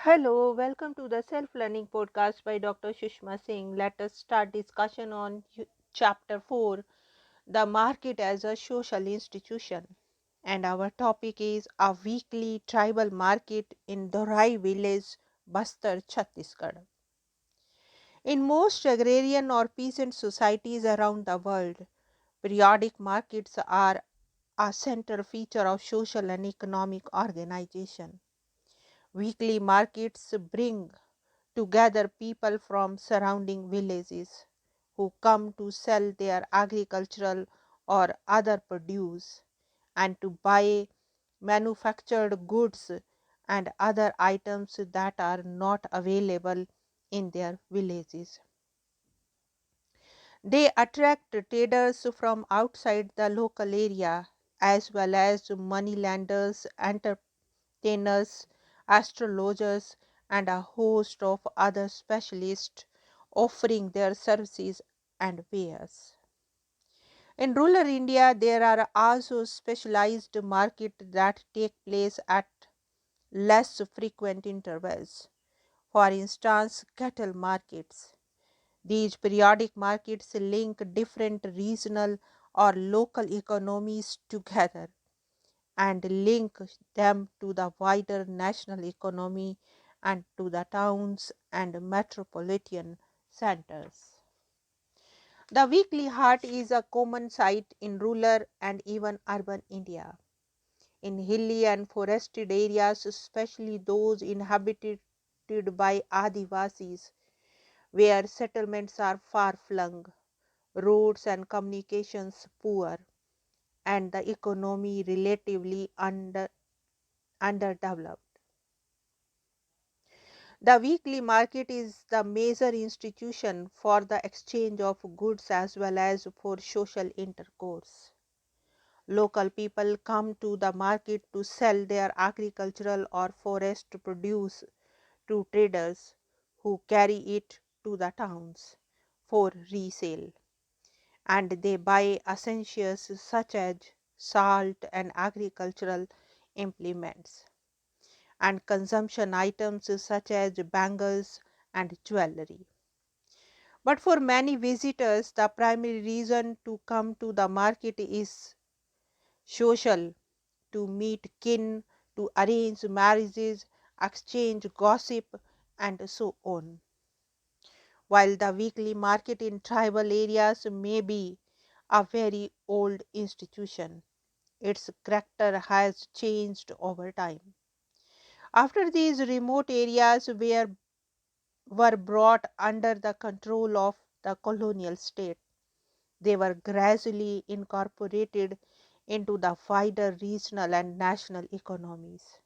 Hello, welcome to the self-learning podcast by Dr. Sushma Singh. Let us start discussion on chapter 4, the market as a social institution. And our topic is a weekly tribal market in Dorai village, Bastar, Chhattisgarh. In most agrarian or peasant societies around the world, periodic markets are a central feature of social and economic organization. Weekly markets bring together people from surrounding villages who come to sell their agricultural or other produce and to buy manufactured goods and other items that are not available in their villages. They attract traders from outside the local area as well as moneylenders, entertainers, astrologers, and a host of other specialists offering their services and wares. In rural India, there are also specialized markets that take place at less frequent intervals. For instance, cattle markets. These periodic markets link different regional or local economies together and link them to the wider national economy and to the towns and metropolitan centers. The weekly haat is a common sight in rural and even urban India. In hilly and forested areas, especially those inhabited by Adivasis, where settlements are far flung, roads and communications poor, and the economy relatively underdeveloped. The weekly market is the major institution for the exchange of goods as well as for social intercourse. Local people come to the market to sell their agricultural or forest produce to traders who carry it to the towns for resale, and they buy essentials such as salt and agricultural implements and consumption items such as bangles and jewelry. But for many visitors, the primary reason to come to the market is social, to meet kin, to arrange marriages, exchange gossip, and so on. While the weekly market in tribal areas may be a very old institution, its character has changed over time. After these remote areas were brought under the control of the colonial state, they were gradually incorporated into the wider regional and national economies.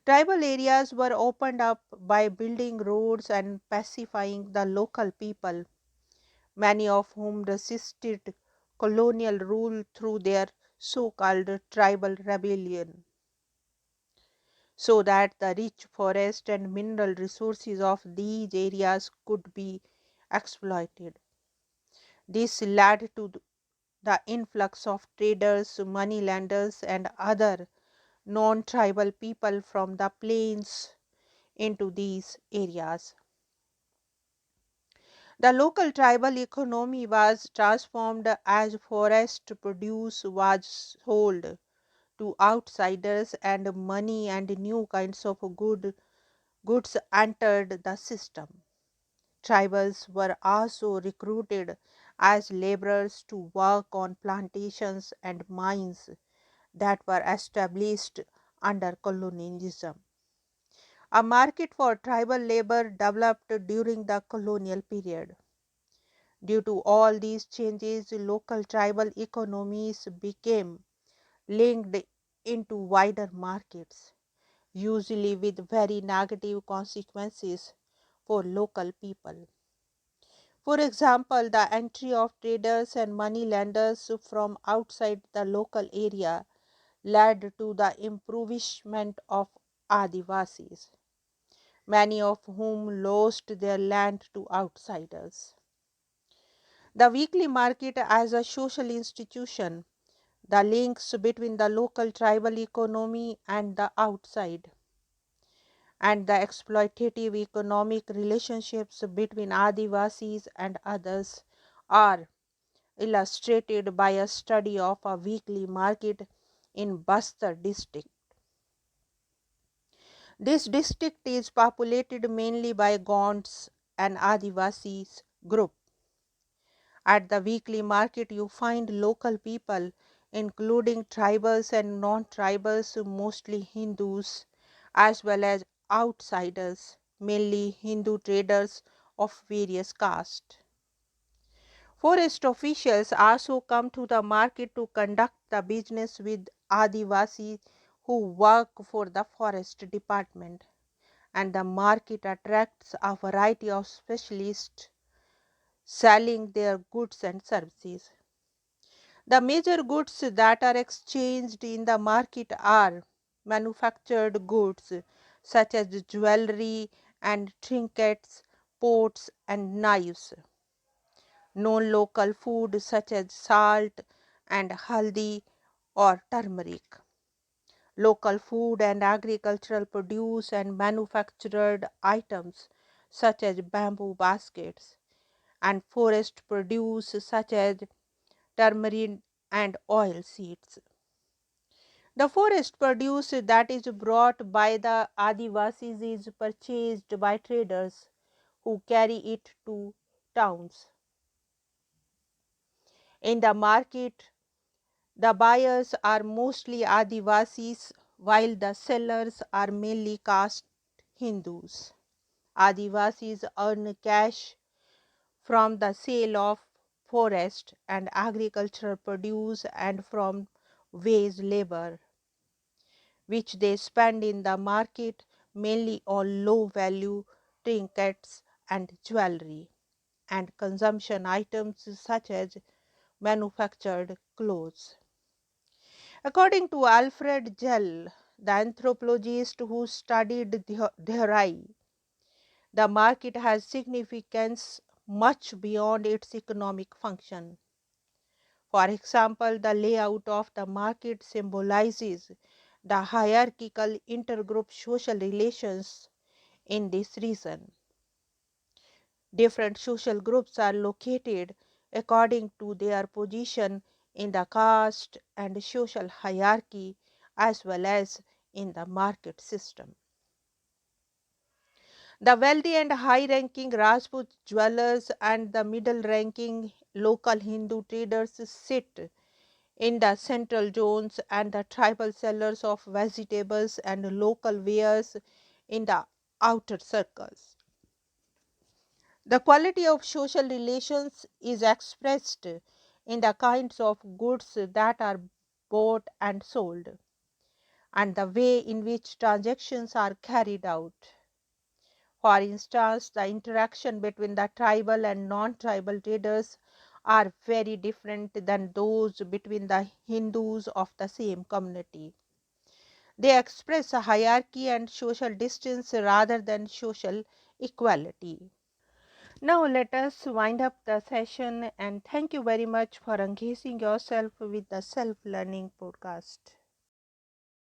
Tribal areas were opened up by building roads and pacifying the local people, many of whom resisted colonial rule through their so called tribal rebellion, so that the rich forest and mineral resources of these areas could be exploited. This led to the influx of traders, moneylenders, and other non tribal people from the plains into these areas. The local tribal economy was transformed as forest produce was sold to outsiders and money and new kinds of goods entered the system. Tribals were also recruited as laborers to work on plantations and mines that were established under colonialism. A market for tribal labor developed during the colonial period. Due to all these changes, local tribal economies became linked into wider markets, usually with very negative consequences for local people. For example, the entry of traders and moneylenders from outside the local area led to the impoverishment of Adivasis, many of whom lost their land to outsiders. The weekly market as a social institution, the links between the local tribal economy and the outside, and the exploitative economic relationships between Adivasis and others are illustrated by a study of a weekly market in Bastar district. This district is populated mainly by Gonds and Adivasis group. At the weekly market you find local people including tribals and non-tribals, mostly Hindus, as well as outsiders, mainly Hindu traders of various castes. Forest officials also come to the market to conduct the business with Adivasis who work for the forest department, and the market attracts a variety of specialists selling their goods and services. The major goods that are exchanged in the market are manufactured goods such as jewelry and trinkets, pots and knives, non-local food such as salt and haldi or turmeric, local food and agricultural produce and manufactured items such as bamboo baskets, and forest produce such as turmeric and oil seeds. The forest produce that is brought by the Adivasis is purchased by traders who carry it to towns. In the market, the buyers are mostly Adivasis while the sellers are mainly caste Hindus. Adivasis earn cash from the sale of forest and agricultural produce and from wage labor, which they spend in the market mainly on low value trinkets and jewelry and consumption items such as manufactured clothes. According to Alfred Gell, the anthropologist who studied Dhari, the market has significance much beyond its economic function. For example, the layout of the market symbolizes the hierarchical intergroup social relations in this region. Different social groups are located according to their position in the caste and social hierarchy as well as in the market system. The wealthy and high ranking Rajput dwellers and the middle ranking local Hindu traders sit in the central zones, and the tribal sellers of vegetables and local wares in the outer circles. The quality of social relations is expressed in the kinds of goods that are bought and sold, and the way in which transactions are carried out. For instance, the interaction between the tribal and non-tribal traders are very different than those between the Hindus of the same community. They express a hierarchy and social distance rather than social equality. Now, let us wind up the session and thank you very much for engaging yourself with the Self Learning podcast.